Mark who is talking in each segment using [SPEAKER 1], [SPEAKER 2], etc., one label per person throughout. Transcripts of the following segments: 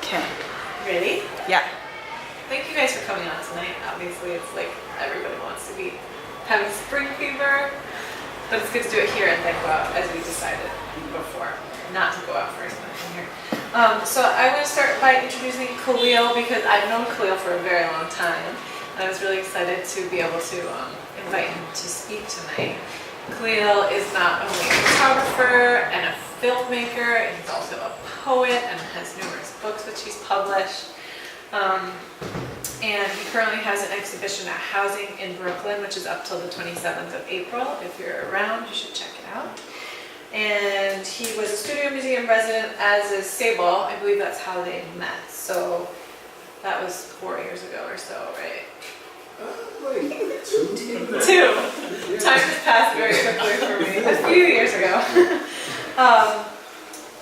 [SPEAKER 1] Okay.
[SPEAKER 2] Ready?
[SPEAKER 1] Yeah.
[SPEAKER 2] Thank you guys for coming on tonight. Obviously, it's like everybody wants to be having spring fever, but it's good to do it here and then go out as we decided before, not to go out first but in here. So I want to start by introducing Khalil because I've known Khalil for a very long time, and I was really excited to be able to invite him to speak tonight. Khalil is not only a photographer and a filmmaker, he's also a poet and has numerous books which he's published. And he currently has an exhibition at Housing in Brooklyn, which is up till the 27th of April. If you're around, you should check it out. And he was a studio museum resident, as is Sable. I believe that's how they met. So that was 4 years ago or so, right?
[SPEAKER 3] Like two.
[SPEAKER 2] Time has passed very quickly for me. A few years ago.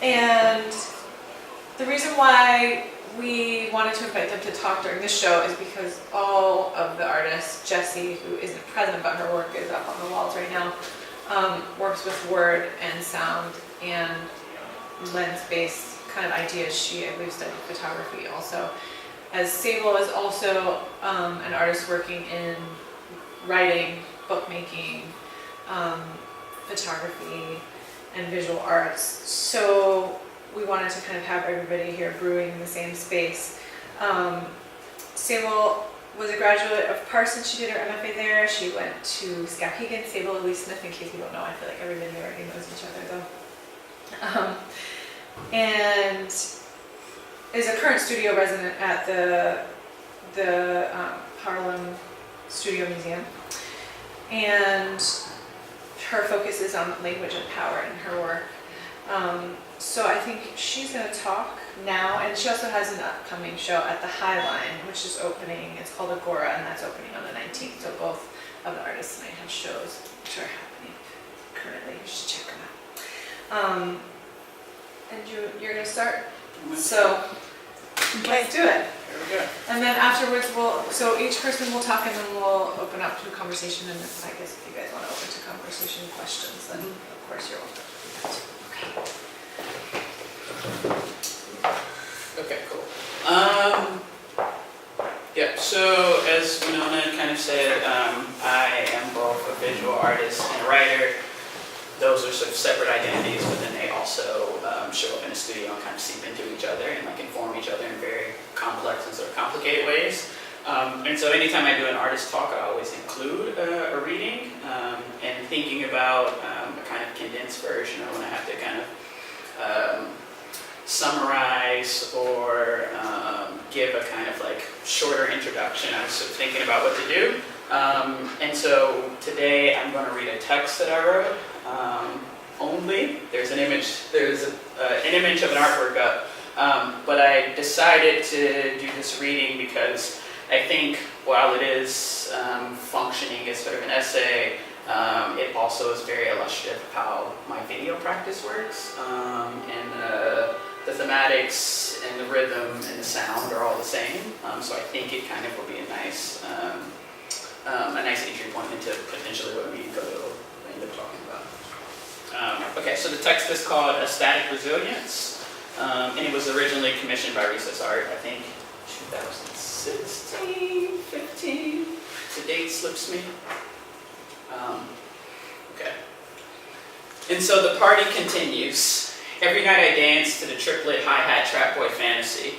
[SPEAKER 2] And the reason why we wanted to invite them to talk during this show is because all of the artists, Jessie, who isn't present but her work is up on the walls right now, works with word and sound and lens-based kind of ideas. She, I believe, studied photography also. As Sable is also an artist working in writing, bookmaking, photography, and visual arts. So we wanted to kind of have everybody here brewing in the same space. Sable was a graduate of Parsons. She did her MFA there. She went to Skowhegan, Sable Elyse Smith, in case you don't know. I feel like everybody there already knows each other though. And is a current studio resident at the Harlem Studio Museum. And her focus is on language and power in her work. So I think she's going to talk now, and she also has an upcoming show at the High Line, which is opening. It's called Agora, and that's opening on the 19th. So both of the artists tonight have shows which are happening currently. You should check them out. And you're going to start. So let's do it.
[SPEAKER 3] Here we go.
[SPEAKER 2] And then afterwards, so each person will talk, and then we'll open up to a conversation. And I guess if you guys want to open to conversation questions, then of course you're welcome to do that. Okay.
[SPEAKER 3] Okay, cool. Yeah, so as Winona kind of said, I am both a visual artist and a writer. Those are sort of separate identities, but then they also show up in a studio and kind of seep into each other and like inform each other in very complex and sort of complicated ways. And so anytime I do an artist talk, I always include a reading and thinking about a kind of condensed version, or when I have to kind of summarize or give a kind of like shorter introduction. I was sort of thinking about what to do. And so today I'm going to read a text that I wrote. Only there's an image of an artwork up, but I decided to do this reading because I think while it is functioning as sort of an essay, it also is very illustrative of how my video practice works, and the thematics and the rhythm and the sound are all the same, so I think it kind of will be a nice entry point into potentially what me and Khalil will end up talking about. Okay, so the text is called Aesthetic Resilience, and it was originally commissioned by Recess Art, I think 2016, 15, the date slips me. Okay. And so the party continues. Every night I dance to the triplet hi-hat trap boy fantasy,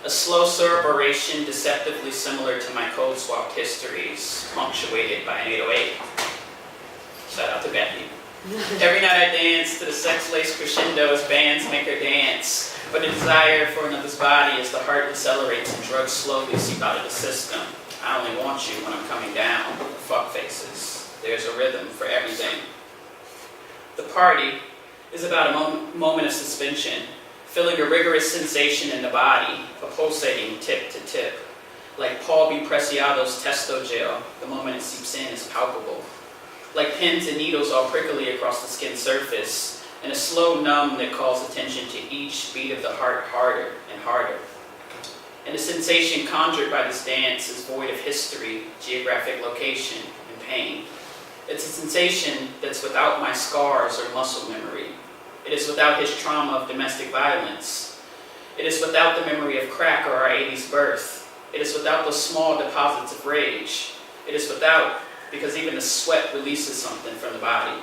[SPEAKER 3] a slow cerebration deceptively similar to my code-swapped histories, punctuated by an 808. Shout out to Becky. Every night I dance to the sex-laced crescendo as bands make their dance, but a desire for another's body as the heart decelerates and drugs slowly seep out of the system. I only want you when I'm coming down. Fuck faces. There's a rhythm for everything. The party is about a moment of suspension, feeling a rigorous sensation in the body, a pulsating tip to tip. Like Paul B. Preciado's testo gel, the moment it seeps in is palpable. Like pins and needles all prickly across the skin surface, and a slow numb that calls attention to each beat of the heart harder and harder. And the sensation conjured by this dance is void of history, geographic location, and pain. It's a sensation that's without my scars or muscle memory. It is without his trauma of domestic violence. It is without the memory of crack or our 80s birth. It is without those small deposits of rage. It is without, because even the sweat releases something from the body.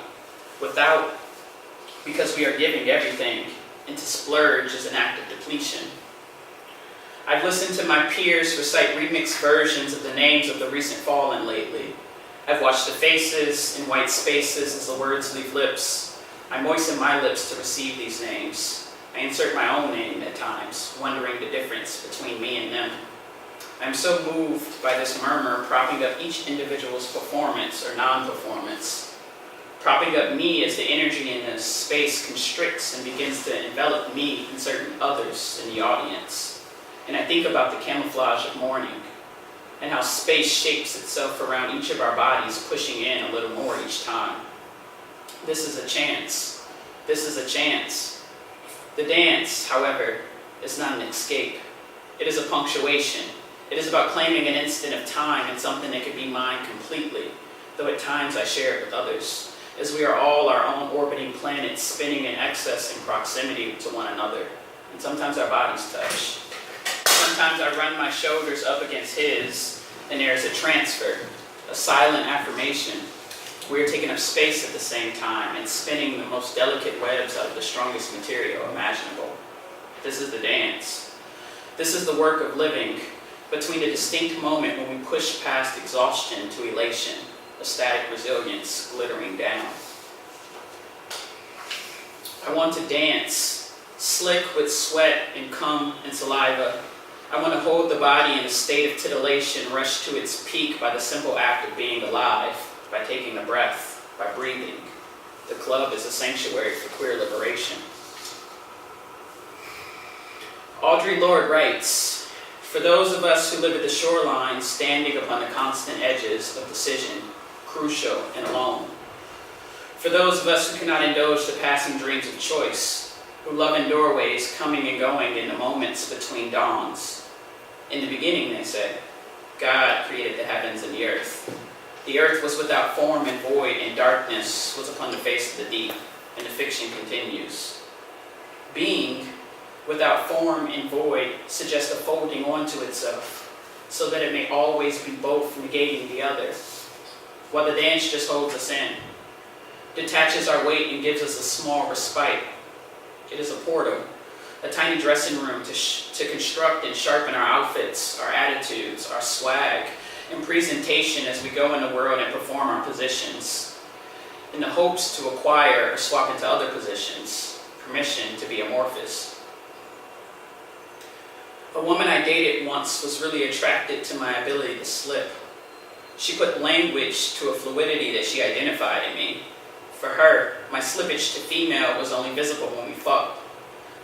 [SPEAKER 3] Without, because we are giving everything, and to splurge is an act of depletion. I've listened to my peers recite remixed versions of the names of the recent fallen lately. I've watched the faces in white spaces as the words leave lips. I moisten my lips to receive these names. I insert my own name at times, wondering the difference between me and them. I am so moved by this murmur propping up each individual's performance or non-performance, propping up me as the energy in this space constricts and begins to envelop me and certain others in the audience. And I think about the camouflage of mourning and how space shapes itself around each of our bodies, pushing in a little more each time. This is a chance. This is a chance. The dance, however, is not an escape. It is a punctuation. It is about claiming an instant of time and something that could be mine completely, though at times I share it with others, as we are all our own orbiting planets spinning in excess and proximity to one another. And sometimes our bodies touch. Sometimes I run my shoulders up against his, and there is a transfer, a silent affirmation. We are taking up space at the same time and spinning the most delicate webs out of the strongest material imaginable. This is the dance. This is the work of living between a distinct moment when we push past exhaustion to elation, a static resilience glittering down. I want to dance, slick with sweat and cum and saliva. I want to hold the body in a state of titillation rushed to its peak by the simple act of being alive, by taking a breath, by breathing. The club is a sanctuary for queer liberation. Audre Lorde writes, "For those of us who live at the shoreline, standing upon the constant edges of decision, crucial and alone. For those of us who cannot indulge the passing dreams of choice, who love in doorways, coming and going in the moments between dawns. In the beginning," they said, "God created the heavens and the earth. The earth was without form and void, and darkness was upon the face of the deep." And the fiction continues. Being without form and void suggests a folding onto itself, so that it may always be both, negating the other, while the dance just holds us in, detaches our weight and gives us a small respite. It is a portal, a tiny dressing room to construct and sharpen our outfits, our attitudes, our swag, and presentation as we go in the world and perform our positions, in the hopes to acquire or swap into other positions, permission to be amorphous. A woman I dated once was really attracted to my ability to slip. She put language to a fluidity that she identified in me. For her, my slippage to female was only visible when we fucked.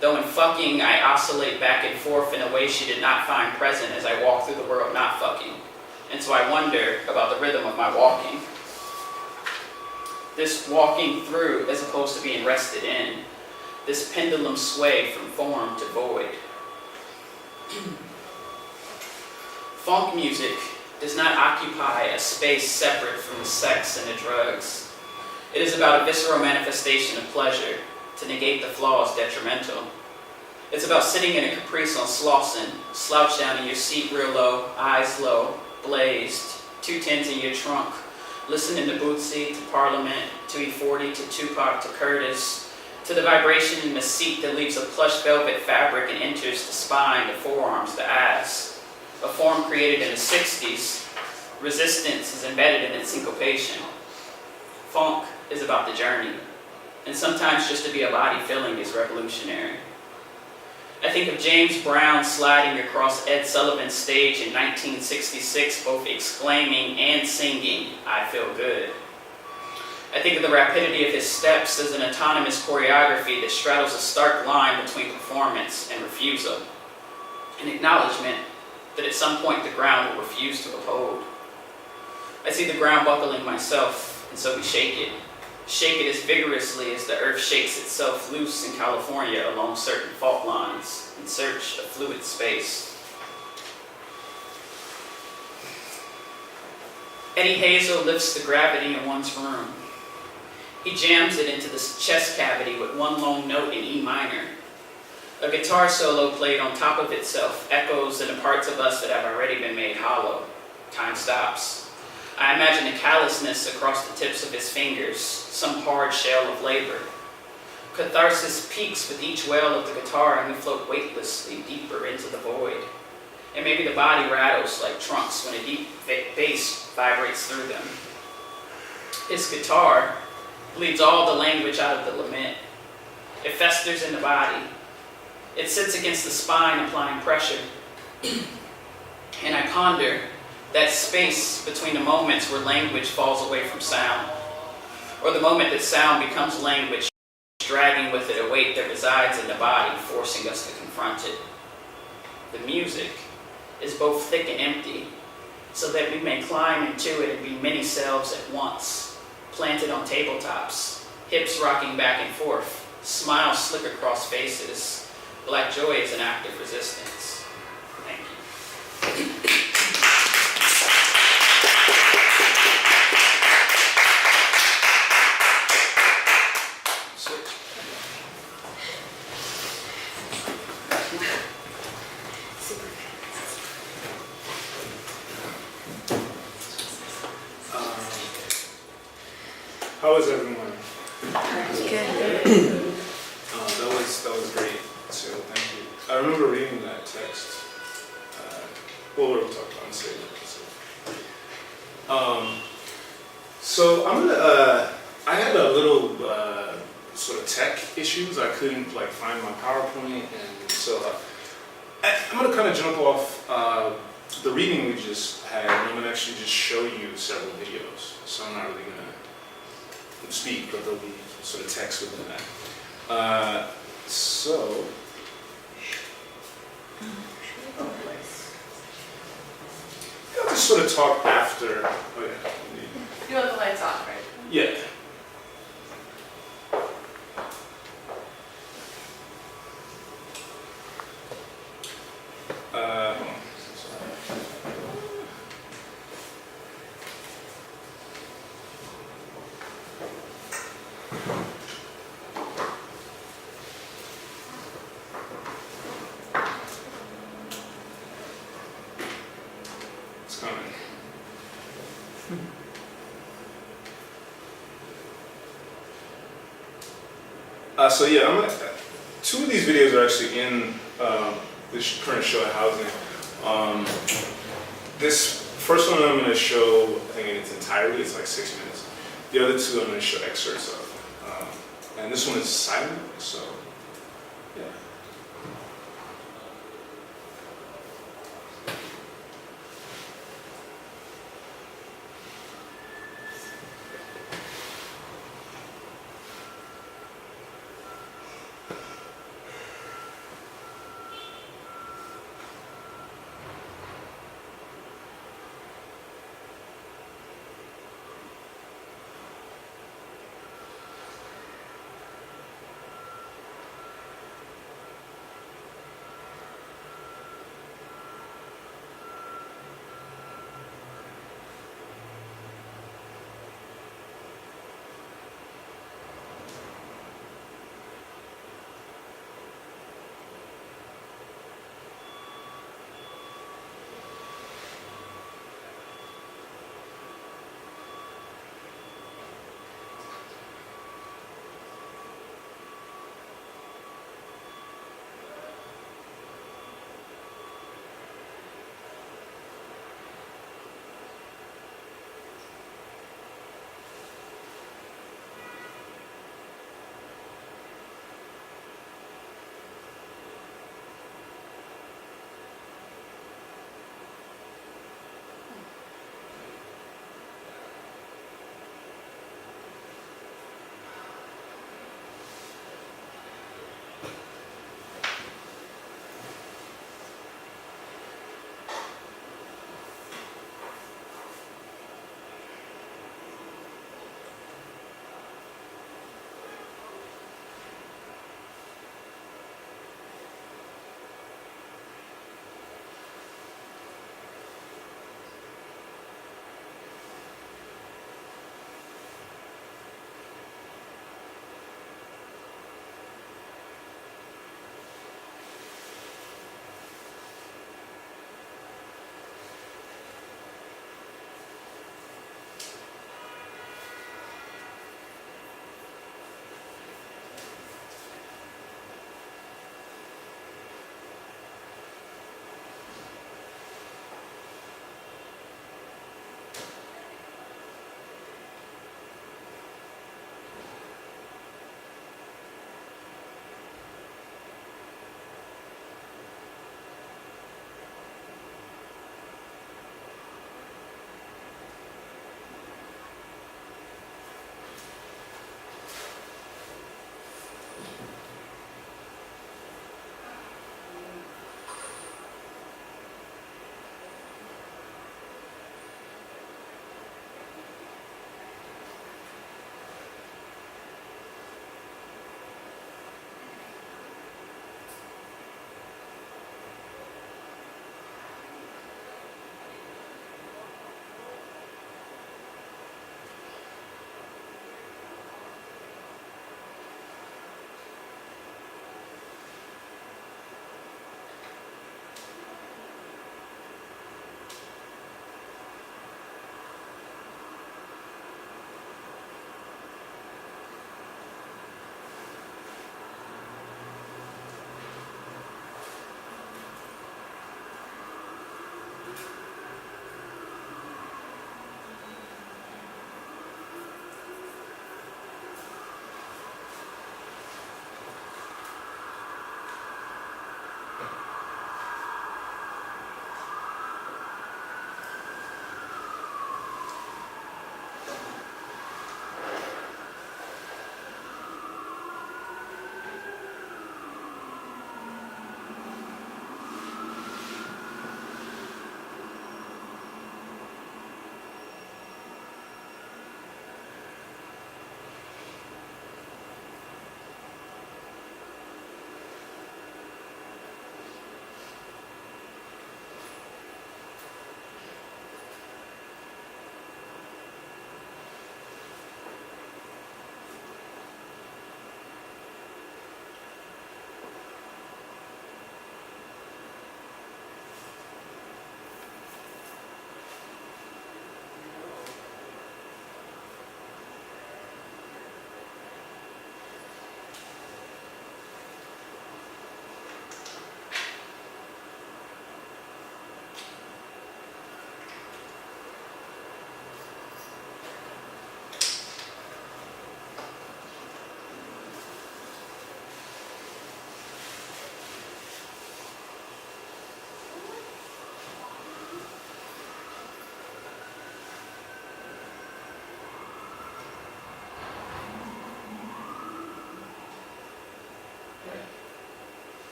[SPEAKER 3] Though in fucking, I oscillate back and forth in a way she did not find present as I walk through the world not fucking. And so I wonder about the rhythm of my walking. This walking through as opposed to being rested in. This pendulum sway from form to void. Funk music does not occupy a space separate from the sex and the drugs. It is about a visceral manifestation of pleasure, to negate the flaws detrimental. It's about sitting in a caprice on Slauson, slouched down in your seat real low, eyes low, blazed, 210s in your trunk, listening to Bootsy, to Parliament, to E40, to Tupac, to Curtis, to the vibration in the seat that leaves a plush velvet fabric and enters the spine, the forearms, the ass. A form created in the 60s, resistance is embedded in its syncopation. Funk is about the journey, and sometimes just to be a body feeling is revolutionary. I think of James Brown sliding across Ed Sullivan's stage in 1966, both exclaiming and singing, "I feel good." I think of the rapidity of his steps as an autonomous choreography that straddles a stark line between performance and refusal, an acknowledgement that at some point the ground will refuse to uphold. I see the ground buckling myself, and so we shake it as vigorously as the earth shakes itself loose in California along certain fault lines in search of fluid space. Eddie Hazel lifts the gravity in one's room. He jams it into the chest cavity with one long note in E minor. A guitar solo played on top of itself echoes in the parts of us that have already been made hollow. Time stops. I imagine a callousness across the tips of his fingers, some hard shell of labor. Catharsis peaks with each wail of the guitar, and we float weightlessly deeper into the void. And maybe the body rattles like trunks when a deep bass vibrates through them. His guitar bleeds all the language out of the lament. It festers in the body. It sits against the spine, applying pressure. And I ponder that space between the moments where language falls away from sound, or the moment that sound becomes language, dragging with it a weight that resides in the body, forcing us to confront it. The music is both thick and empty, so that we may climb into it and be many selves at once, planted on tabletops, hips rocking back and forth, smiles slick across faces. Black joy is an act of resistance. Thank you.
[SPEAKER 1] How is everyone?
[SPEAKER 2] Good.
[SPEAKER 1] That was great. So thank you. I remember reading that text. What were we talking about? Sable. So I'm gonna. I had a little sort of tech issues. I couldn't find my PowerPoint, and so I'm gonna kind of jump off the reading we just had, and I'm gonna actually just show you several videos. So I'm not really gonna speak, but there'll be sort of text within that. So, I'll just sort of talk after. Oh yeah.
[SPEAKER 2] You want the lights off, right?
[SPEAKER 1] Yeah. Hold on. It's coming. So yeah, two of these videos are actually in this current show at Housing. This first one I'm going to show, I think in its entirety, it's like 6 minutes. The other two I'm going to show excerpts of. And this one is silent, so yeah.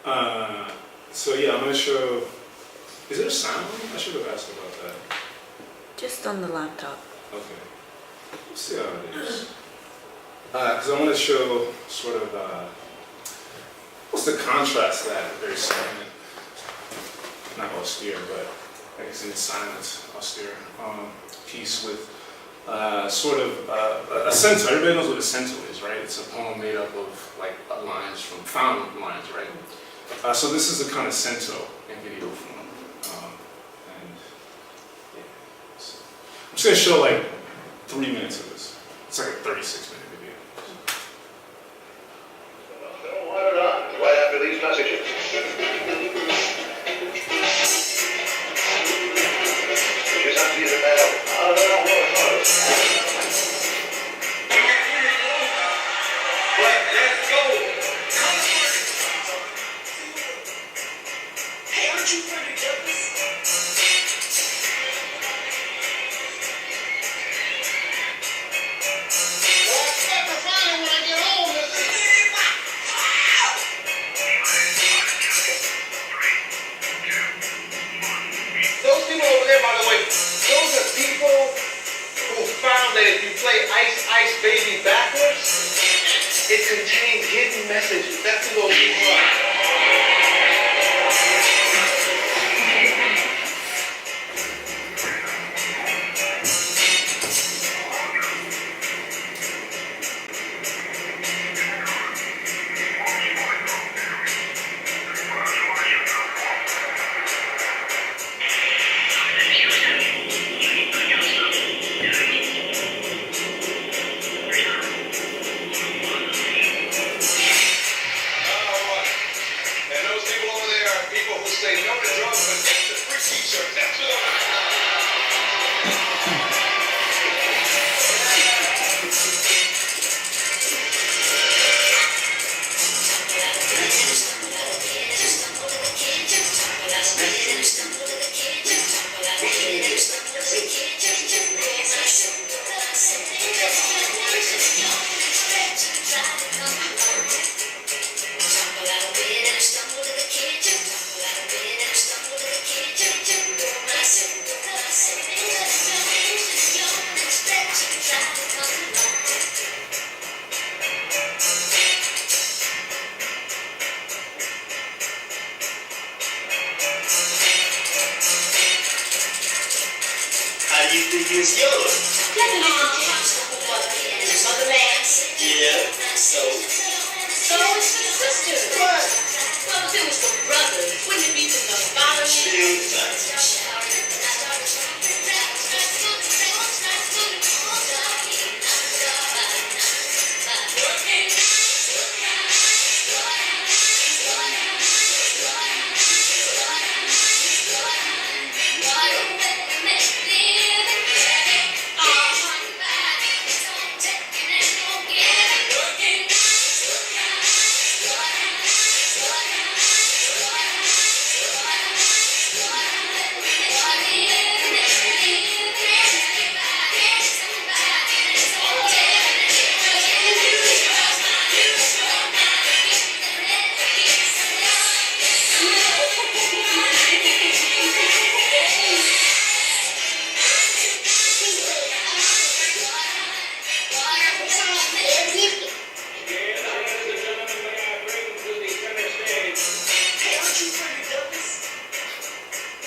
[SPEAKER 1] So yeah, I'm gonna show. Is there a sound? I should have asked about that.
[SPEAKER 4] Just on the laptop.
[SPEAKER 1] Okay. Let's see how it is. Because I want to show sort of what's the contrast to that very silent, not austere, but I guess in silence, austere piece with sort of a cento. Everybody knows what a cento is, right? It's a poem made up of like lines from found lines, right? So this is the kind of cento in video form, and yeah. So I'm just gonna show like 3 minutes of this. It's like a 36-minute video.
[SPEAKER 5] Right after these messages. Just have to use a bell. Let's go. Hey, aren't you Frederick Douglass? Those people over there, by the way, those are people who found that if you play Ice Ice Baby backwards, it contains hidden messages. That's who those people are. Say no to drugs, but yes to free t-shirts. That's what you think it's yours? Yeah, so
[SPEAKER 6] it's for the sisters.
[SPEAKER 5] what?
[SPEAKER 6] Well, if it was for brothers, wouldn't it be to the bottom?
[SPEAKER 5] Still tight.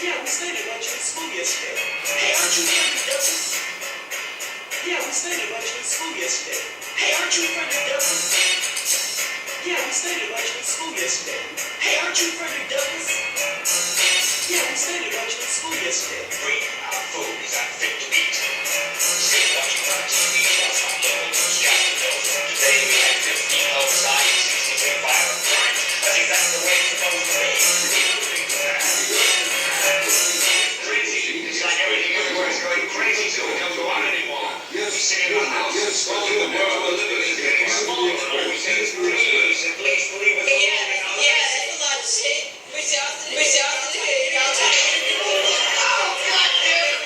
[SPEAKER 7] Yeah, we studied about you in school yesterday. Hey, aren't you Frederick Douglass? Yeah, we studied about you in school yesterday. Hey, aren't you Frederick Douglass? Yeah, we studied about you in school yesterday.
[SPEAKER 5] Great, our food is unfit to eat. Stay watching on TV while some local news captain knows. Today we had 15 homicides, 63 violent crimes. That's exactly the way it's supposed to be. Crazy. It's like everything everywhere is going crazy, so we don't go out anymore. We sit in our houses, all the world we're living in is getting smaller. All we say is please, and please believe us.
[SPEAKER 6] Yeah, that's a lot of shit. Reach out to the head. Oh, God damn.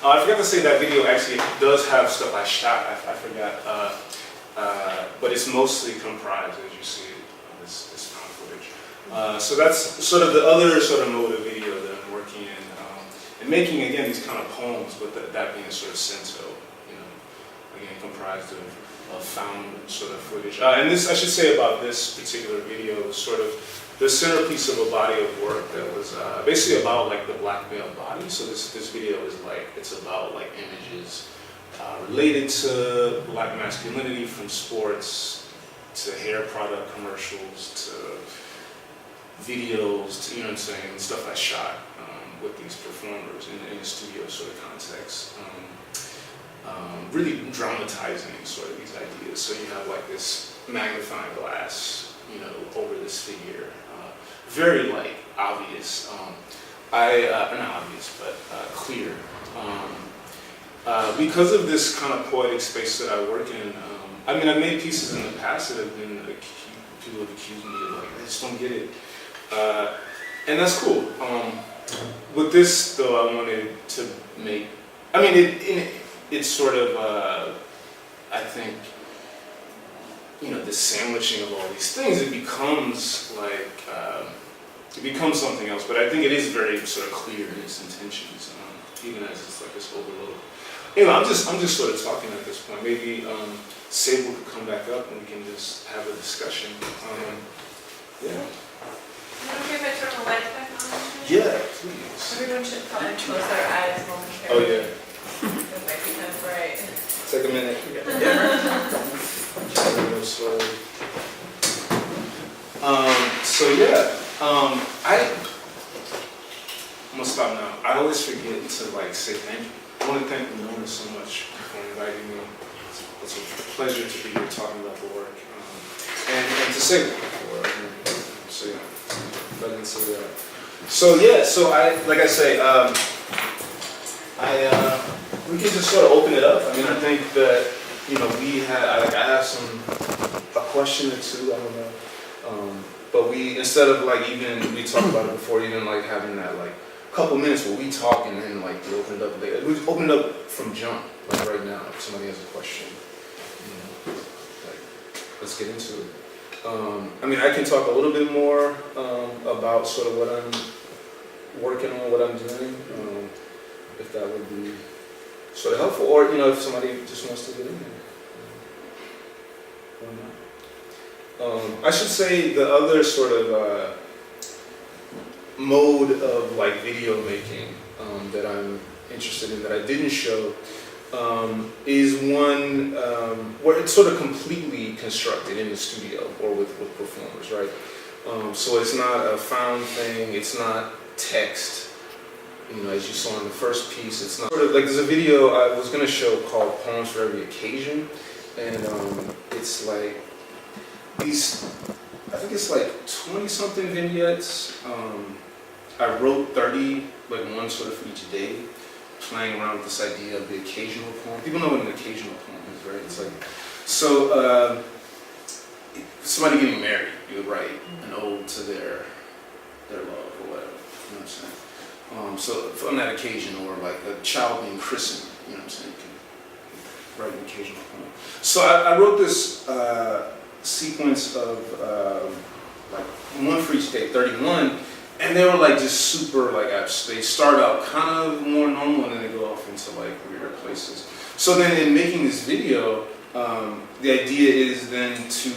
[SPEAKER 1] I forgot to say that video actually does have stuff I shot. I forgot, but it's mostly comprised, as you see, of this found footage. So that's sort of the other sort of mode of video that I'm working in, and making again these kind of poems, but that being a sort of senso, you know, again comprised of found sort of footage. And this, I should say about this particular video, was sort of the centerpiece of a body of work that was basically about like the black male body. So this video is like, it's about like images related to black masculinity, from sports to hair product commercials to videos to, you know what I'm saying, and stuff I shot with these performers in a studio sort of context. Really dramatizing sort of these ideas. So you have like this magnifying glass, you know, over this figure. Very like obvious. Not obvious, but clear. Because of this kind of poetic space that I work in, I mean, I've made pieces in the past that have been people have accused me of like, I just don't get it. And that's cool. With this though, I wanted to make, I mean, it's sort of, I think, you know, this sandwiching of all these things, it becomes like, it becomes something else. But I think it is very sort of clear in its intentions, even as it's like this overload. Anyway, I'm just sort of talking at this point. Maybe Sable could come back up and we can just have a discussion. Yeah.
[SPEAKER 2] Is it okay if I turn the light back on?
[SPEAKER 1] Yeah, please.
[SPEAKER 2] Everyone should probably close their eyes momentarily.
[SPEAKER 1] Oh yeah.
[SPEAKER 2] It might be kind of bright.
[SPEAKER 1] Take a minute. So yeah, I'm gonna stop now. I always forget to like say thank you. I want to thank Winona so much for inviting me. It's a pleasure to be here talking about the work, and to say for so yeah, but I didn't say that. So yeah, so like I say, we can just sort of open it up. I mean, I think that, you know, I have a question or two, I don't know. But instead of like we talked about it before, even like having that like couple minutes where we talk and then like we opened up, we opened up from jump, like right now, if somebody has a question, you know, like, let's get into it. I mean, I can talk a little bit more about sort of what I'm working on, what I'm doing, if that would be sort of helpful, or, you know, if somebody just wants to get in there. Why not? I should say the other sort of mode of like video making that I'm interested in that I didn't show is one where it's sort of completely constructed in the studio or with performers, right? So it's not a found thing, it's not text, you know, as you saw in the first piece. It's not sort of like, there's a video I was going to show called Poems for Every Occasion, and it's like these, I think it's like 20 something vignettes. I wrote 30, like one sort of for each day, playing around with this idea of the occasional poem. People know what an occasional poem is, right? It's like, so somebody getting married, you would write an ode to their love or whatever, you know what I'm saying? So on that occasion, or like a child being christened, you know what I'm saying? You can write an occasional poem. So I wrote this sequence of like one for each day, 31, and they were like just super like apps. They start out kind of more normal and then they go off into like weirder places. So then in making this video, the idea is then to,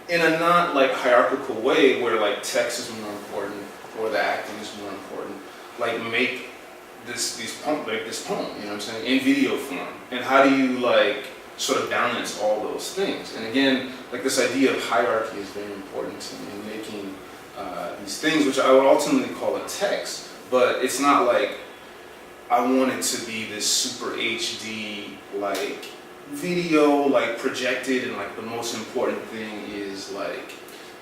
[SPEAKER 1] in a not like hierarchical way where like text is more important or the acting is more important, like make this poem, you know what I'm saying, in video form. And how do you like sort of balance all those things? And again, like this idea of hierarchy is very important to me in making these things, which I would ultimately call a text, but it's not like I want it to be this super HD like video like projected, and like the most important thing is like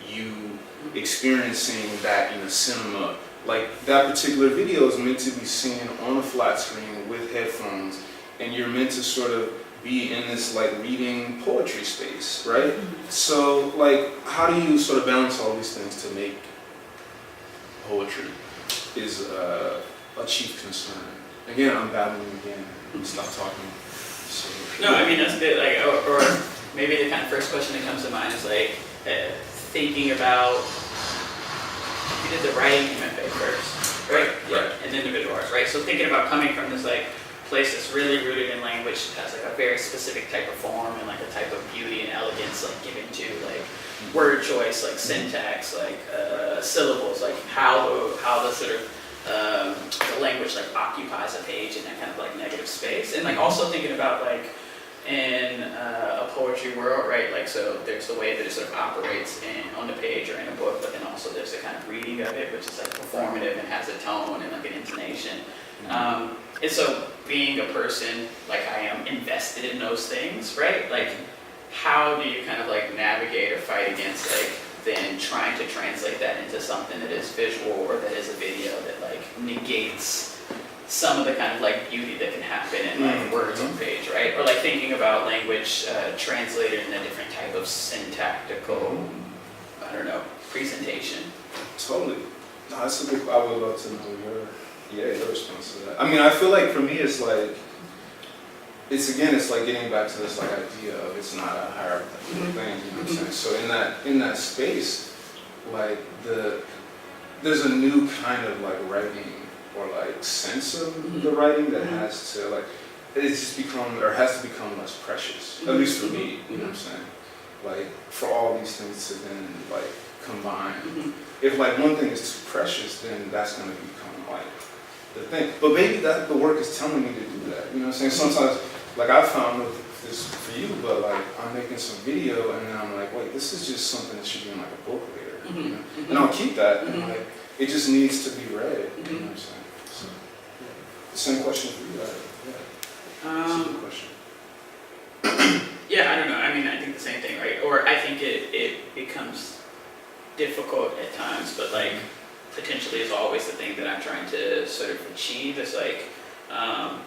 [SPEAKER 1] you experiencing that in a cinema. Like that particular video is meant to be seen on a flat screen with headphones, and you're meant to sort of be in this like reading poetry space, right? So like, how do you sort of balance all these things to make poetry is a chief concern again, I'm babbling again. Stop talking. So,
[SPEAKER 3] No, I mean, that's good. Like, or maybe the kind of first question that comes to mind is like thinking about, you did the writing MFA first, right?
[SPEAKER 1] Right.
[SPEAKER 3] And then the visual arts, right? So thinking about coming from this like place that's really rooted in language, has like a very specific type of form and like a type of beauty and elegance like given to like word choice, like syntax, like syllables, like how the sort of the language like occupies a page in that kind of like negative space, and like also thinking about like in a poetry world, right? Like, so there's the way that it sort of operates on the page or in a book, but then also there's the kind of reading of it, which is like performative and has a tone and like an intonation. And so being a person like I am invested in those things, right? Like, how do you kind of like navigate or fight against like then trying to translate that into something that is visual or that is a video that like negates some of the kind of like beauty that can happen in like words on page, right? Or like thinking about language translated in a different type of syntactical, I don't know, presentation.
[SPEAKER 1] Totally. No, that's a big. I would love to know your response to that. I mean, I feel like for me, it's like, it's like getting back to this like idea of it's not a hierarchical thing. You know what I'm saying? So in that space, like there's a new kind of like writing or like sense of the writing that has to like has to become less precious. At least for me, you know what I'm saying? Like for all these things to then like combine. If like one thing is too precious, then that's gonna become like the thing. But maybe that the work is telling me to do that. You know what I'm saying? Sometimes like I found with this for you, but like I'm making some video and then I'm like, wait, this is just something that should be in like a book later. You know? And I'll keep that and like it just needs to be read. You know what I'm saying? So the same question for you, yeah. It's a good question.
[SPEAKER 3] Yeah, I don't know. I mean, I think the same thing, right? Or I think it becomes difficult at times, but like potentially is always the thing that I'm trying to sort of achieve is like, I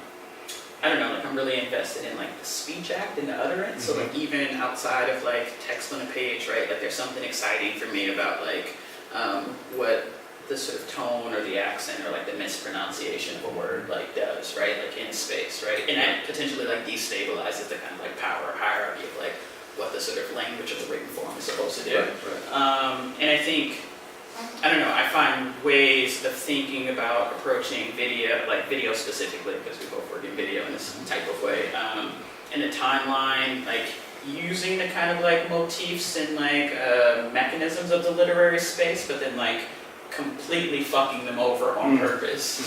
[SPEAKER 3] don't know, like I'm really invested in like the speech act and the utterance. So like even outside of like text on a page, right? Like there's something exciting for me about like what the sort of tone or the accent or like the mispronunciation of a word like does, right? Like in space, right? And that potentially like destabilizes the kind of like power hierarchy of like what the sort of language of the written form is supposed to do.
[SPEAKER 1] Right.
[SPEAKER 3] And I think, I don't know, I find ways of thinking about approaching video, like video specifically, because we both work in video in this type of way, and the timeline, like using the kind of like motifs and like mechanisms of the literary space, but then like completely fucking them over on purpose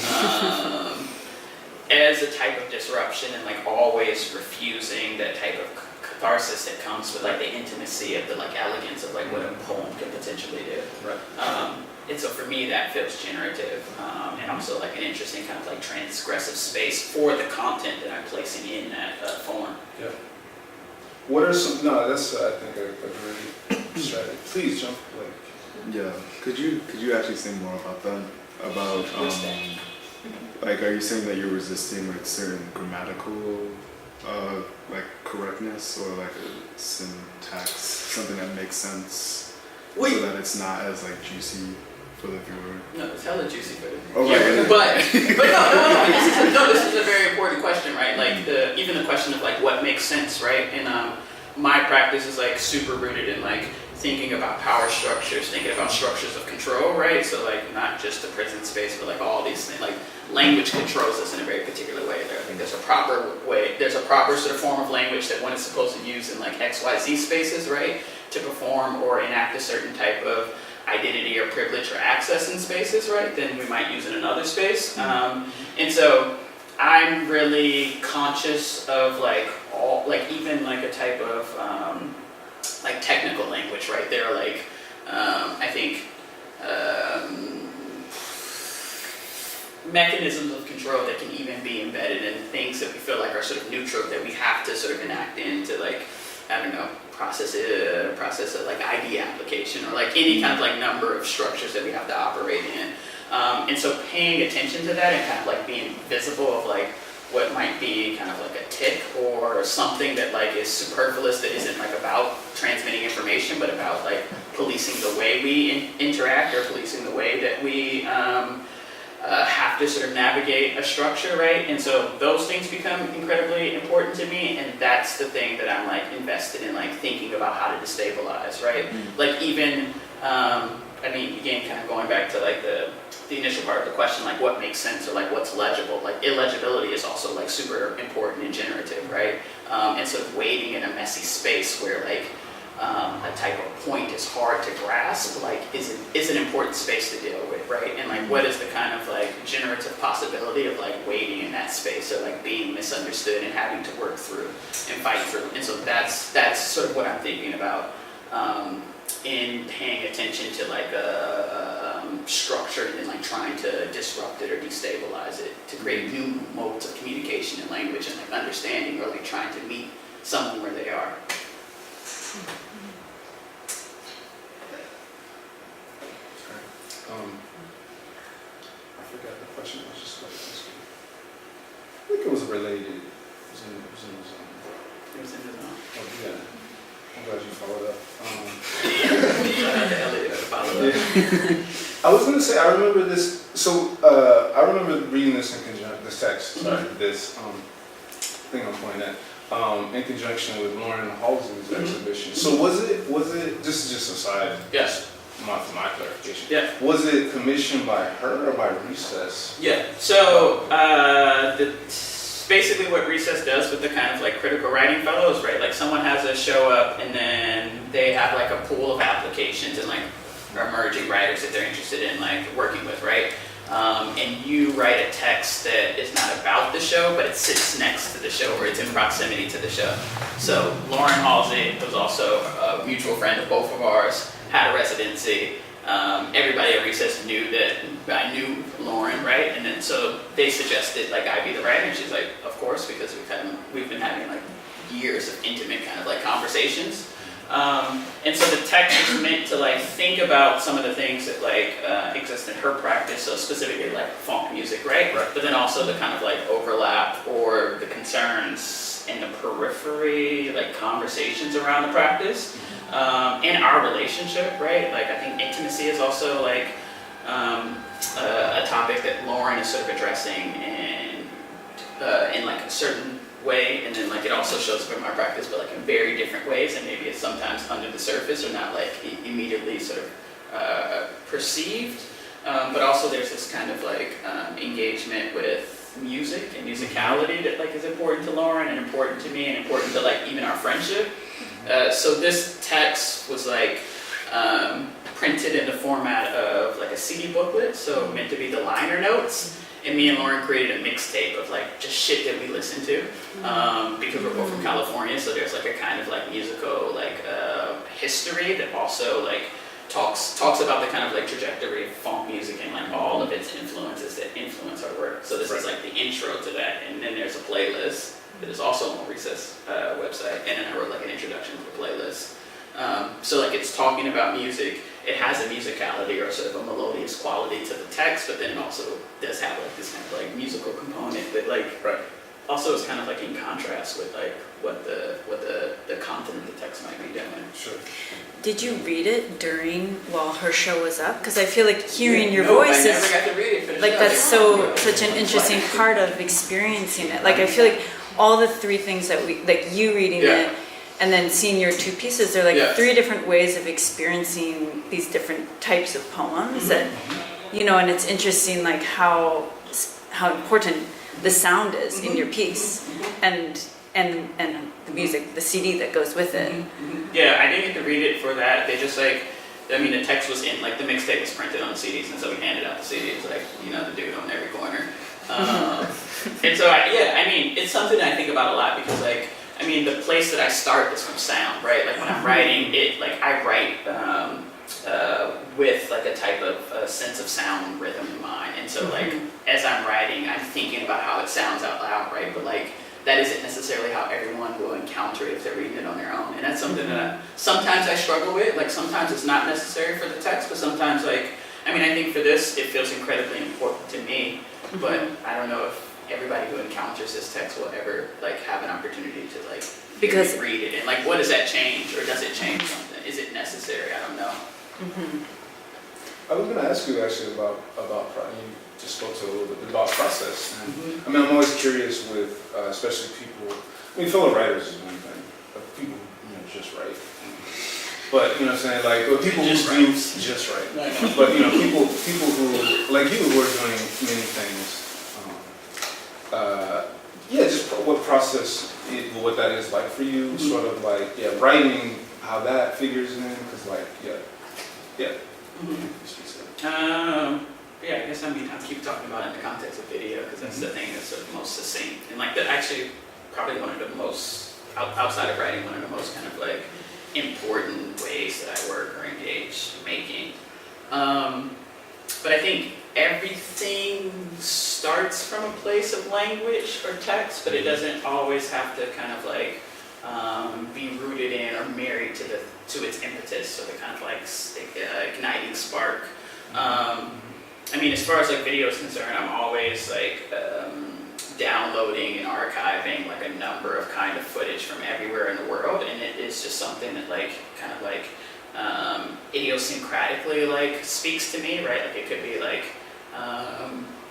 [SPEAKER 3] as a type of disruption and like always refusing that type of catharsis that comes with like the intimacy of the like elegance of like what a poem can potentially do.
[SPEAKER 1] Right.
[SPEAKER 3] And so for me that feels generative and also like an interesting kind of like transgressive space for the content that I'm placing in that form.
[SPEAKER 1] Yeah. What are some? No, that's I think a great strategy. Please jump like.
[SPEAKER 8] Yeah. Could you actually say more about that? About like, are you saying that you're resisting like certain grammatical correctness or like a syntax, something that makes sense, so that it's not as like juicy for the viewer?
[SPEAKER 3] No, it's hella juicy for the
[SPEAKER 8] Oh,
[SPEAKER 3] viewer.
[SPEAKER 8] right.
[SPEAKER 3] But no, this is a very important question, right? Like even the question of like what makes sense, right? And my practice is like super rooted in like thinking about power structures, thinking about structures of control, right? So like not just the prison space, but like all these things, like language controls us in a very particular way. I think there's a proper way, there's a proper sort of form of language that one is supposed to use in like XYZ spaces, right? To perform or enact a certain type of identity or privilege or access in spaces, right? Then we might use in another space. And so I'm really conscious of like all, like even like a type of like technical language, right? There are like, I think, mechanisms of control that can even be embedded in things that we feel like are sort of neutral that we have to sort of enact into like, I don't know, process of like ID application or like any kind of like number of structures that we have to operate in. And so paying attention to that and kind of like being visible of like what might be kind of like a tick or something that like is superfluous that isn't like about transmitting information but about like policing the way we interact or policing the way that we have to sort of navigate a structure, right? And so those things become incredibly important to me, and that's the thing that I'm like invested in, like thinking about how to destabilize, right? Like even, I mean, again, kind of going back to like the initial part of the question, like what makes sense or like what's legible. Like illegibility is also like super important in generative, right? And sort of waiting in a messy space where like a type of point is hard to grasp, like is an important space to deal with, right? And like what is the kind of like generative possibility of like waiting in that space or like being misunderstood and having to work through and fight through. And so that's sort of what I'm thinking about in paying attention to like a structure and like trying to disrupt it or destabilize it to create new modes of communication and language and like understanding or like trying to meet someone where they are.
[SPEAKER 1] I forgot the question I was just going to ask you. I think it was related. It was in the zone.
[SPEAKER 3] It was in the zone.
[SPEAKER 1] Oh, yeah. I'm glad you followed up.
[SPEAKER 3] Shout out to Elliot to follow up.
[SPEAKER 1] I was going to say, I remember this. So I remember reading this in conjunction, this text, sorry, this thing I'm pointing at, in conjunction with Lauren Halsey's exhibition. So was it just a side?
[SPEAKER 3] Yes.
[SPEAKER 1] For my clarification.
[SPEAKER 3] Yeah.
[SPEAKER 1] Was it commissioned by her or by Recess?
[SPEAKER 3] Yeah. So basically what Recess does with the kind of like critical writing fellows, right? Like someone has a show up and then they have like a pool of applications and like emerging writers that they're interested in like working with, right? And you write a text that is not about the show, but it sits next to the show or it's in proximity to the show. So Lauren Halsey, who's also a mutual friend of both of ours, had a residency. Everybody at Recess knew that I knew Lauren, right? And then so they suggested like I be the writer, and she's like, of course, because we've been having like years of intimate kind of like conversations. And so the text is meant to like think about some of the things that like exist in her practice, so specifically like funk music, right? But then also the kind of like overlap or the concerns in the periphery, like conversations around the practice. And our relationship, right? Like I think intimacy is also like a topic that Lauren is sort of addressing in like a certain way, and then like it also shows up in my practice, but like in very different ways, and maybe it's sometimes under the surface or not like immediately sort of perceived. But also there's this kind of like engagement with music and musicality that like is important to Lauren and important to me and important to like even our friendship. So this text was like printed in the format of like a CD booklet, so meant to be the liner notes. And me and Lauren created a mixtape of like just shit that we listen to, because we're both from California. So there's like a kind of like musical like history that also like talks about the kind of like trajectory of funk music and like all of its influences that influence our work. So this is like the intro to that, and then there's a playlist that is also on Recess website, and then I wrote like an introduction to the playlist. So like it's talking about music. It has a musicality or sort of a melodious quality to the text, but then it also does have like this kind of like musical component that like also is kind of like in contrast with like what the content of the text might be doing.
[SPEAKER 1] Sure.
[SPEAKER 4] Did you read it while her show was up? Because I feel like hearing your
[SPEAKER 3] No,
[SPEAKER 4] voice
[SPEAKER 3] I never
[SPEAKER 4] is
[SPEAKER 3] got to read it for the
[SPEAKER 4] like
[SPEAKER 3] show.
[SPEAKER 4] that's such an interesting part of experiencing it. Like I feel like all the three things that we like you reading it and then seeing your two pieces, they're like three different ways of experiencing these different types of poems that and it's interesting like how important the sound is in your piece and the music, the CD that goes with it.
[SPEAKER 3] Yeah, I didn't get to read it for that. They just like, I mean, the text was in, like the mixtape was printed on CDs, and so we handed out the CDs, like, the dude on every corner. And so, I mean, it's something I think about a lot because, like, I mean, the place that I start is from sound, right? Like when I'm writing it, like I write with like a type of sense of sound and rhythm in mind. And so like as I'm writing, I'm thinking about how it sounds out loud, right? But like that isn't necessarily how everyone will encounter it if they're reading it on their own. And that's something that sometimes I struggle with. Like sometimes it's not necessary for the text, but sometimes like, I mean, I think for this, it feels incredibly important to me, but I don't know if everybody who encounters this text will ever like have an opportunity to like
[SPEAKER 4] Because
[SPEAKER 3] read it. And like, what does that change, or does it change something? Is it necessary? I don't know.
[SPEAKER 1] I was gonna ask you actually about you just spoke to a little bit about process. And, I mean, I'm always curious with, especially people. I mean, fellow writers is one thing, but people, just write. But you know what I'm saying, like, or people who do just write. But people who like you who are doing many things. Yeah, just what process, what that is like for you, sort of like, writing, how that figures in, because like, yeah.
[SPEAKER 3] Yeah, I guess I keep talking about it in the context of video because that's the thing that's sort of most succinct and like that actually probably one of the most outside of writing, one of the most kind of like important ways that I work or engage making. But I think everything starts from a place of language or text, but it doesn't always have to kind of like be rooted in or married to its impetus or the kind of like igniting spark. I mean, as far as like video is concerned, I'm always like downloading and archiving like a number of kind of footage from everywhere in the world, and it is just something that like kind of like idiosyncratically like speaks to me, right? Like it could be like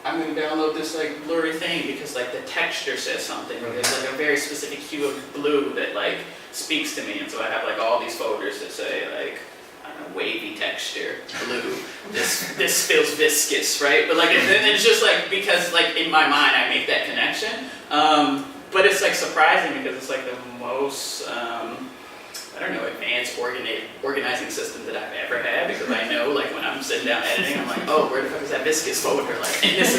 [SPEAKER 3] I'm going to download this like blurry thing because like the texture says something, or there's like a very specific hue of blue that like speaks to me, and so I have like all these folders that say like, I don't know, wavy texture, blue, this feels viscous, right? But like, and it's just like, because like in my mind I make that connection, but it's like surprising because it's like the most, I don't know, advanced organizing system that I've ever had, because I know like when I'm sitting down editing, I'm like, oh, where the fuck is that viscous folder? Like, and this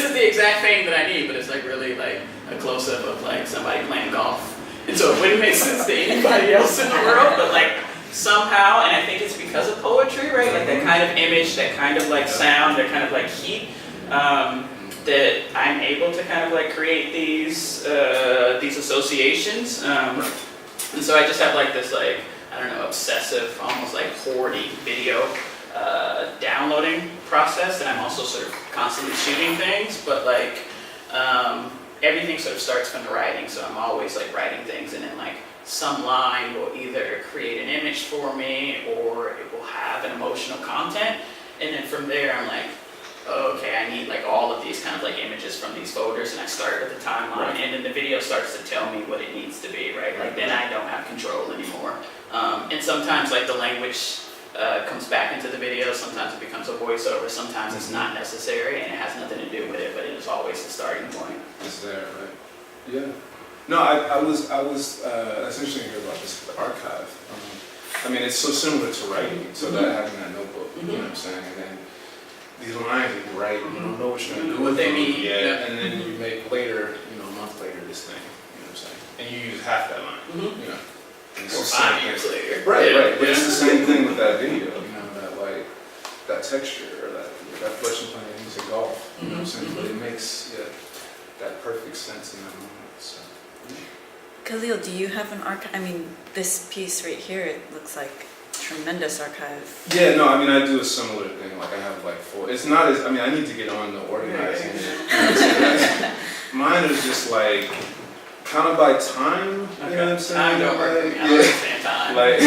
[SPEAKER 3] is the exact thing that I need, but it's like really like a close-up of like somebody playing golf. And so it wouldn't make sense to anybody else in the world, but like somehow, and I think it's because of poetry, right? Like that kind of image, that kind of like sound, that kind of like heat, that I'm able to kind of like create these associations. And so I just have like this like, I don't know, obsessive, almost like hoarding video downloading process, and I'm also sort of constantly shooting things, but like everything sort of starts from the writing, so I'm always like writing things, and then like some line will either create an image for me or it will have an emotional content, and then from there I'm like, okay, I need like all of these kind of like images from these folders, and I start with the timeline, and then the video starts to tell me what it needs to be, right? Like then I don't have control anymore. And sometimes like the language comes back into the video, sometimes it becomes a voiceover, sometimes it's not necessary and it has nothing to do with it, but it is always the starting point.
[SPEAKER 1] It's there, right? Yeah. No, I was that's interesting to hear about this archive. I mean, it's so similar to writing, so that having that notebook, you know what I'm saying? And then these lines that you write, you don't know what you're going to do
[SPEAKER 3] what
[SPEAKER 1] with
[SPEAKER 3] they
[SPEAKER 1] them.
[SPEAKER 3] mean.
[SPEAKER 1] Yeah, and then you make later, a month later, this thing, you know what I'm saying? And you use half that line, you know? And it's
[SPEAKER 3] Or
[SPEAKER 1] the same
[SPEAKER 3] 5 years
[SPEAKER 1] thing.
[SPEAKER 3] later.
[SPEAKER 1] Right, but it's the same thing with that video, that like, that texture, or that flesh and playing music golf, you know what I'm saying? But it makes, that perfect sense in that moment, so.
[SPEAKER 4] Khalil, do you have an archive? I mean, this piece right here, it looks like tremendous archive.
[SPEAKER 1] Yeah, no, I mean, I do a similar thing. Like, I have like 4. It's not as, I need to get on the organizing. You know what I'm saying? Mine is just like, kind of by time, you know what I'm saying?
[SPEAKER 3] Time don't work for me. I don't understand time.
[SPEAKER 1] Like,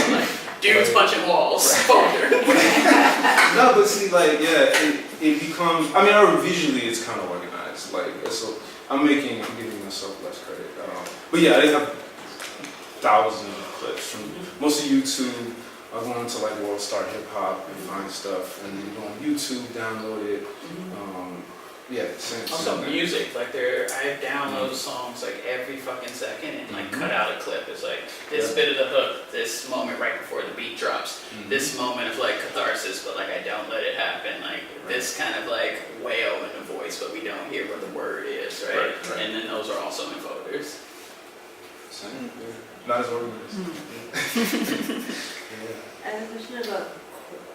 [SPEAKER 3] dudes punching walls, folder.
[SPEAKER 1] no, but see, like, it becomes, or visually it's kind of organized. Like, so I'm giving myself less credit. But yeah, I have thousands of clips from most of YouTube. I go into like World Star Hip Hop and find stuff, and then go on YouTube, download it.
[SPEAKER 3] Also music, like I download songs like every fucking second and like cut out a clip. It's like this bit of the hook, this moment right before the beat drops, this moment of like catharsis, but like I don't let it happen. Like this kind of like wail in the voice, but we don't hear what the word is, right? And then those are also in folders.
[SPEAKER 1] Same. Not as organized.
[SPEAKER 9] I have a question about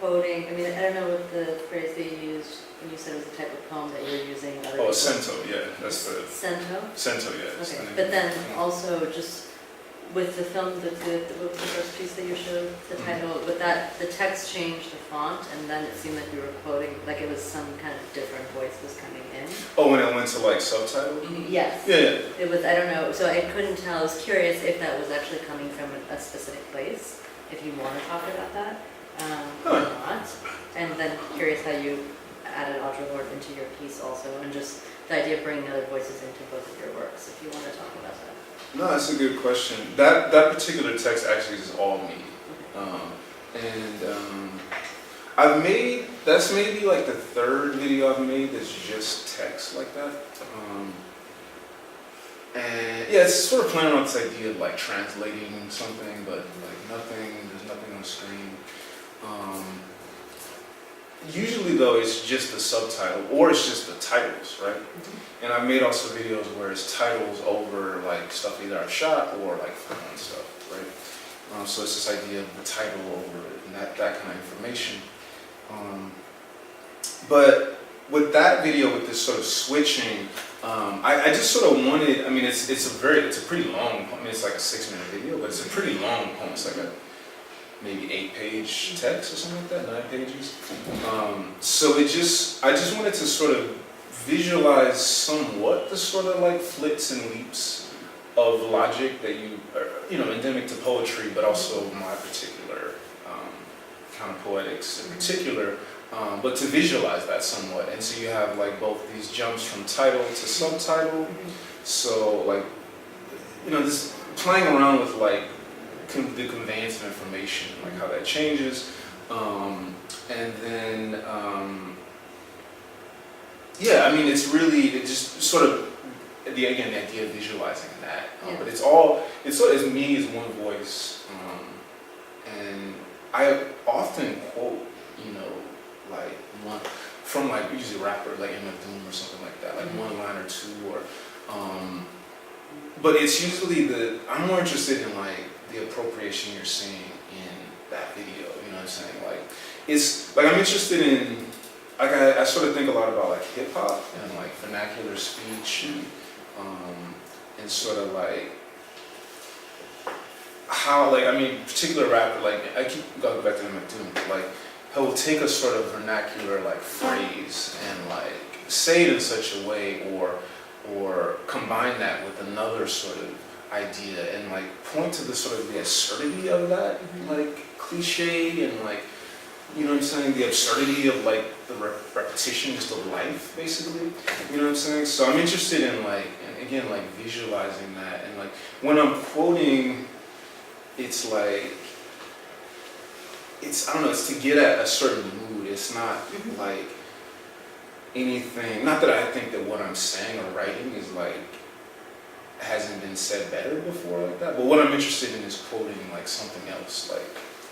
[SPEAKER 9] quoting. I don't know what the phrase that you used when you said it was the type of poem that you're using.
[SPEAKER 1] Oh, cento, that's the...
[SPEAKER 9] Cento?
[SPEAKER 1] Cento, yeah.
[SPEAKER 9] Okay, but then also just with the film, the first piece that you showed, the title, with that, the text changed the font, and then it seemed like you were quoting, like it was some kind of different voice was coming in.
[SPEAKER 1] Oh, when it went to like subtitle?
[SPEAKER 9] Yes.
[SPEAKER 1] Yeah.
[SPEAKER 9] It was, I don't know, so I couldn't tell. I was curious if that was actually coming from a specific place, if you want to talk about that. or not. And then curious how you added Audre Lorde into your piece also, and just the idea of bringing other voices into both of your works, if you want to talk about that.
[SPEAKER 1] No, that's a good question. That particular text actually is all me. That's maybe like the third video I've made that's just text like that. And yeah, it's sort of playing on this idea of like translating something, but like there's nothing on screen. Usually though, it's just the subtitle or it's just the titles, right? And I've made also videos where it's titles over like stuff either I've shot or like film stuff, right? So it's this idea of the title over it and that kind of information. But with that video, with this sort of switching, I just sort of wanted, I mean, it's a pretty long, I mean, it's like a 6-minute video, but it's a pretty long poem. It's like a maybe 8-page text or something like that, 9 pages. So I just wanted to sort of visualize somewhat the sort of like flips and leaps of logic that are, endemic to poetry, but also my particular kind of poetics in particular. But to visualize that somewhat, and so you have like both these jumps from title to subtitle. So like, just playing around with like the conveyance of information, like how that changes, and then yeah, I mean it just sort of the idea of visualizing that, but it's sort of as me as one voice, and I often quote like one from like usually a rapper like MF Doom or something like that, like one line or two, or but it's usually I'm more interested in like the appropriation you're seeing in that video. You know what I'm saying? Like it's like I'm interested in like I sort of think a lot about like hip hop and like vernacular speech and sort of like how like particular rapper, like I keep going back to MF Doom, like he'll take a sort of vernacular like phrase and like say it in such a way or combine that with another sort of idea and like point to the sort of the absurdity of that like cliche and like, you know what I'm saying, the absurdity of like the repetition just of life basically, you know what I'm saying? So I'm interested in like, and again, like visualizing that, and like when I'm quoting, it's like, I don't know, it's to get at a certain mood. It's not like anything, not that I think that what I'm saying or writing is like, hasn't been said better before like that, but what I'm interested in is quoting like something else, like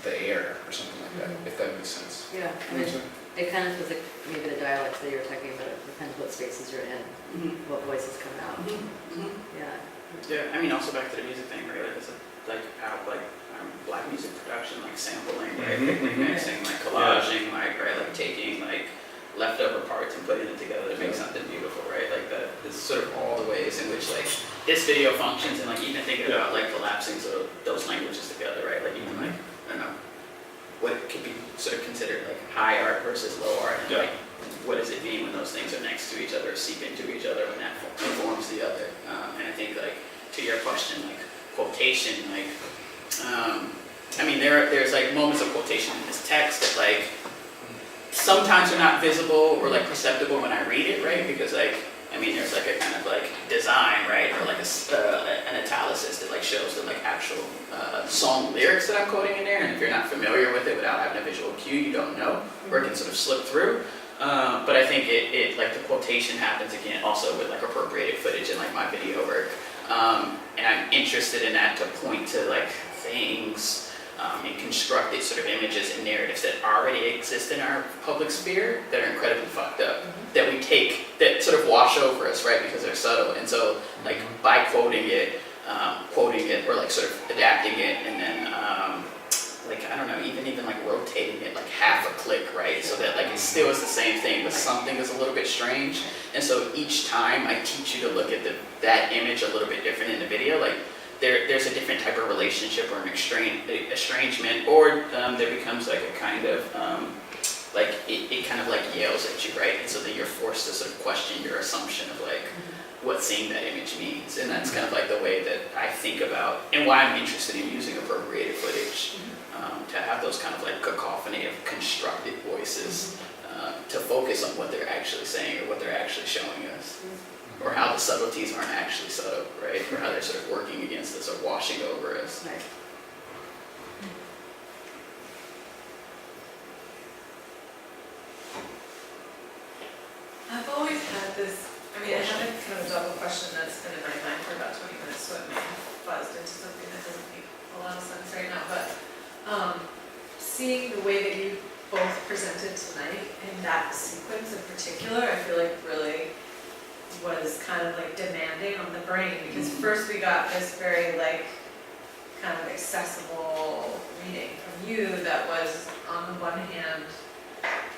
[SPEAKER 1] the air or something like that, if that makes sense.
[SPEAKER 9] Yeah, I mean, it kind of feels like maybe the dialects that you were talking about, it depends what spaces you're in, what voices come out.
[SPEAKER 3] Yeah, I mean, also back to the music thing, right? Like it's like how black music production, like sampling, right? Like mixing, like collaging, like taking like leftover parts and putting it together to make something beautiful, right? Like it's sort of all the ways in which like this video functions, and like even thinking about like collapsing those languages together, right? Like even like, I don't know, what could be sort of considered like high art versus low art, and like what does it mean when those things are next to each other, seep into each other, when that informs the other. And I think like to your question, like quotation, like I mean there's like moments of quotation in this text that like sometimes are not visible or like perceptible when I read it, right? Because like, I mean, there's like a kind of like design, right? Or like an italicist that like shows the like actual song lyrics that I'm quoting in there. And if you're not familiar with it without having a visual cue, you don't know, or it can sort of slip through. But I think it like the quotation happens again also with like appropriated footage in like my video work. And I'm interested in that to point to like things and constructed sort of images and narratives that already exist in our public sphere that are incredibly fucked up, that we take, that sort of wash over us, right, because they're subtle. And so like by quoting it or like sort of adapting it, and then like, I don't know, even like rotating it like half a click, right, so that like it still is the same thing, but something is a little bit strange. And so each time I teach you to look at that image a little bit different in the video, like there's a different type of relationship or an estrangement, or there becomes like a kind of like it kind of like yells at you, right? And so then you're forced to sort of question your assumption of like what seeing that image means. And that's kind of like the way that I think about and why I'm interested in using appropriated footage, to have those kind of like cacophony of constructed voices, to focus on what they're actually saying or what they're actually showing us. Or how the subtleties aren't actually subtle, right? Or how they're sort of working against us or washing over us.
[SPEAKER 9] Right.
[SPEAKER 2] I've always had this, I mean, I have a kind of double question that's been in my mind for about 20 minutes, so it may have buzzed into something that doesn't make a lot of sense right now, but seeing the way that you both presented tonight in that sequence in particular, I feel like really was kind of like demanding on the brain, because first we got this very like kind of accessible reading from you that was on the one hand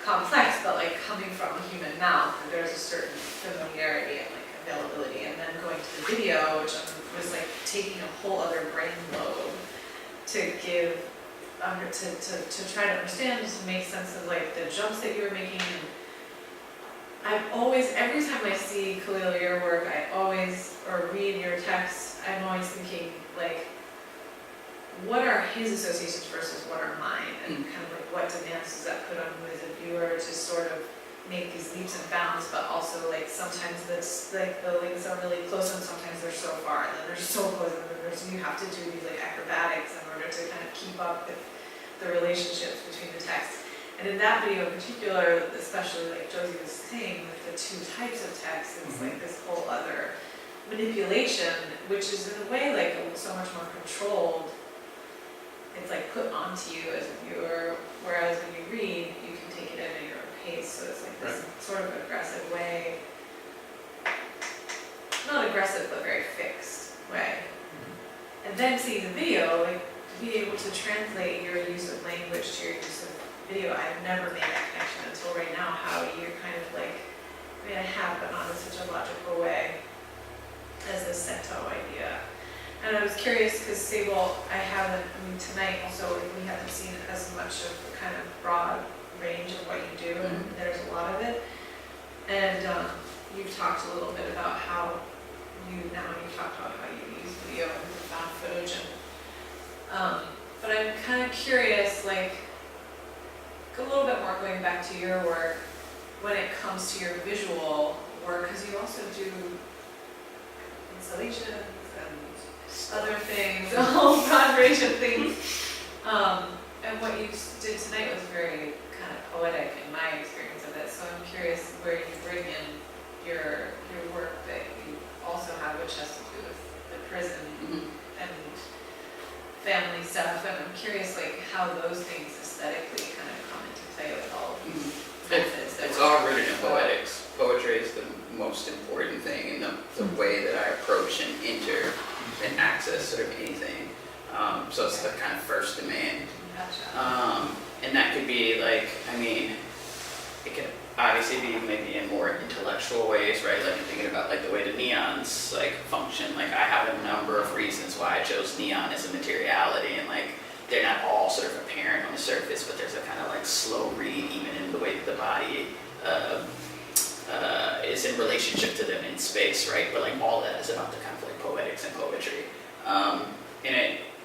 [SPEAKER 2] complex, but like coming from a human mouth, there's a certain familiarity and like availability, and then going to the video, which was like taking a whole other brain load to give, to try to understand, to make sense of like the jumps that you were making. And I've always, every time I see Khalil, your work, or read your text, I'm always thinking like, what are his associations versus what are mine, and kind of like what demands does that put on you as a viewer to sort of make these leaps and bounds, but also like sometimes that's like the links are really close and sometimes they're so far and then they're so close and then you have to do these like acrobatics in order to kind of keep up with the relationships between the texts. And in that video in particular, especially like Josie was saying, with the two types of text, it's like this whole other manipulation, which is in a way like so much more controlled. It's like put onto you as a viewer, whereas when you read, you can take it in at your own pace. So it's like this sort of aggressive way, not aggressive, but very fixed way. And then seeing the video, like to be able to translate your use of language to your use of video, I've never made that connection until right now, how you're kind of like, I mean I have, but not in such a logical way as this Sento idea. And I was curious because Sable, tonight also we haven't seen as much of the kind of broad range of what you do, and there's a lot of it. And you've talked a little bit about how you've talked about how you use video and found footage, and but I'm kind of curious, like a little bit more going back to your work when it comes to your visual work, because you also do installations and other things, a whole broad range of things. And what you did tonight was very kind of poetic in my experience of it. So I'm curious where you bring in your work that you also have, which has to do with the prison and family stuff. And I'm curious like how those things aesthetically kind of come into play with all of these methods.
[SPEAKER 3] It's all rooted in poetics. Poetry is the most important thing in the way that I approach and enter and access sort of anything. So it's the kind of first demand.
[SPEAKER 2] Gotcha.
[SPEAKER 3] And that could be like, I mean, it could obviously be maybe in more intellectual ways, right? Like I'm thinking about like the way the neons like function. Like I have a number of reasons why I chose neon as a materiality, and like they're not all sort of apparent on the surface, but there's a kind of like slow read even in the way that the body is in relationship to them in space, right? But like all that is about the kind of like poetics and poetry.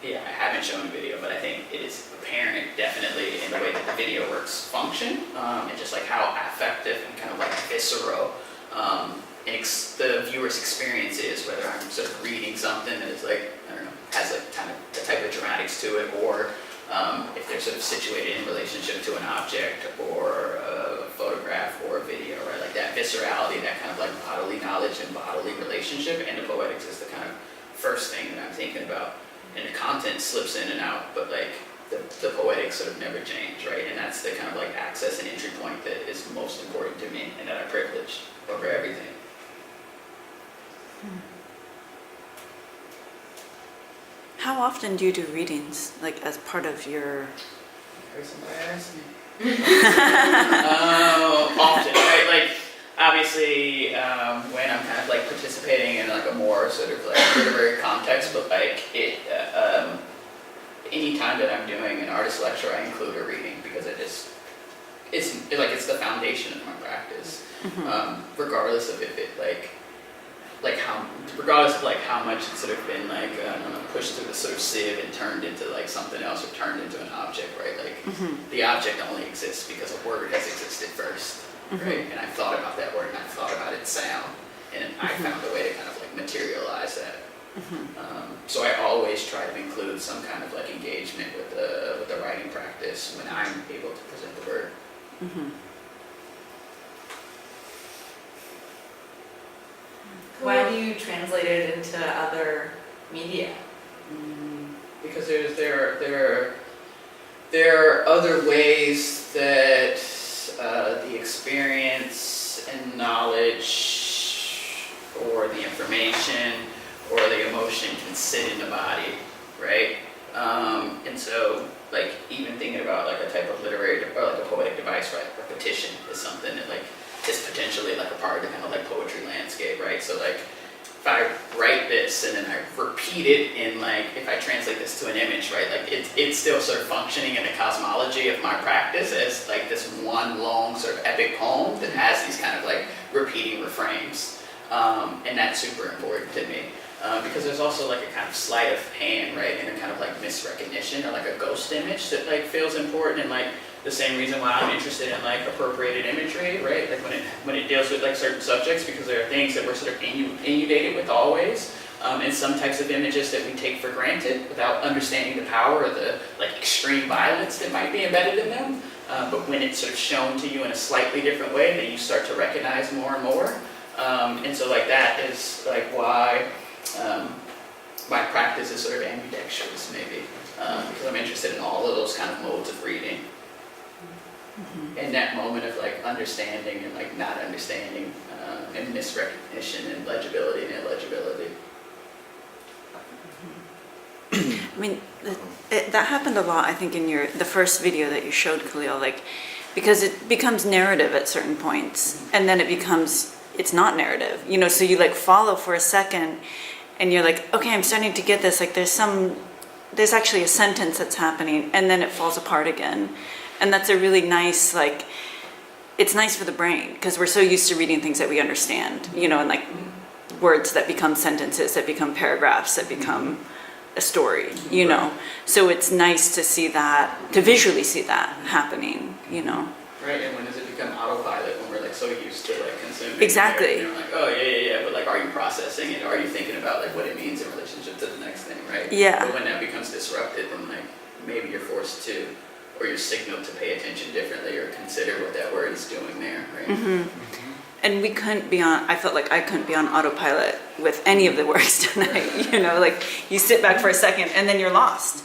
[SPEAKER 3] I haven't shown a video, but I think it is apparent definitely in the way that the video works function, and just like how affective and kind of like visceral the viewer's experience is, whether I'm sort of reading something that is like, I don't know, has like kind of a type of dramatics to it, or if they're sort of situated in relationship to an object or a photograph or a video, right? Like that viscerality, that kind of like bodily knowledge and bodily relationship, and the poetics is the kind of first thing that I'm thinking about. And the content slips in and out, but like the poetics sort of never change, right? And that's the kind of like access and entry point that is most important to me, and that I privilege over everything.
[SPEAKER 4] How often do you do readings, like as part of your?
[SPEAKER 3] There's somebody asking me. Often, right? Like obviously, when I'm kind of like participating in like a more sort of like literary context, but like it, any time that I'm doing an artist lecture, I include a reading because it's the foundation of my practice, regardless of if it regardless of like how much it's sort of been like I don't know, pushed through the sort of sieve and turned into like something else or turned into an object, right? Like the object only exists because a word has existed first, right? And I've thought about that word and I've thought about its sound, and I found a way to kind of like materialize that. So I always try to include some kind of like engagement with the writing practice when I'm able to present the word.
[SPEAKER 10] Why do you translate it into other media?
[SPEAKER 3] Because there are other ways that the experience and knowledge or the information or the emotion can sit in the body, right? And so, like, even thinking about like a type of literary or like a poetic device, right? Repetition is something that like is potentially like a part of the kind of like poetry landscape, right? So like, if I write this and then I repeat it in like, if I translate this to an image, right? Like it's still sort of functioning in the cosmology of my practice as like this one long sort of epic poem that has these kind of like repeating refrains. And that's super important to me. Because there's also like a kind of sleight of hand, right? And a kind of like misrecognition or like a ghost image that like feels important, and like the same reason why I'm interested in like appropriated imagery, right? Like when it deals with like certain subjects, because there are things that we're sort of inundated with always, and some types of images that we take for granted without understanding the power or the like extreme violence that might be embedded in them. But when it's sort of shown to you in a slightly different way, then you start to recognize more and more. And so like that is like why my practice is sort of ambidextrous, maybe, because I'm interested in all of those kind of modes of reading. And that moment of like understanding and like not understanding, and misrecognition and legibility and illegibility.
[SPEAKER 4] I mean, that happened a lot, I think, in the first video that you showed, Khalil, like, because it becomes narrative at certain points, and then it's not narrative, you know, so you like follow for a second, and you're like, okay, I'm starting to get this, like there's actually a sentence that's happening, and then it falls apart again. And that's a really nice, like, it's nice for the brain, because we're so used to reading things that we understand, you know, and like words that become sentences, that become paragraphs, that become a story, you know. So it's nice to see that, to visually see that happening, you know.
[SPEAKER 3] Right, and when does it become autopilot when we're like so used to like consuming?
[SPEAKER 4] Exactly.
[SPEAKER 3] You're like, oh yeah, but like, are you processing it? Are you thinking about like what it means in relationship to the next thing, right?
[SPEAKER 4] Yeah.
[SPEAKER 3] But when that becomes disrupted, then like maybe you're forced to, or you're signaled to pay attention differently or consider what that word is doing there, right? And
[SPEAKER 4] I felt like I couldn't be on autopilot with any of the works tonight, you know, like you sit back for a second and then you're lost.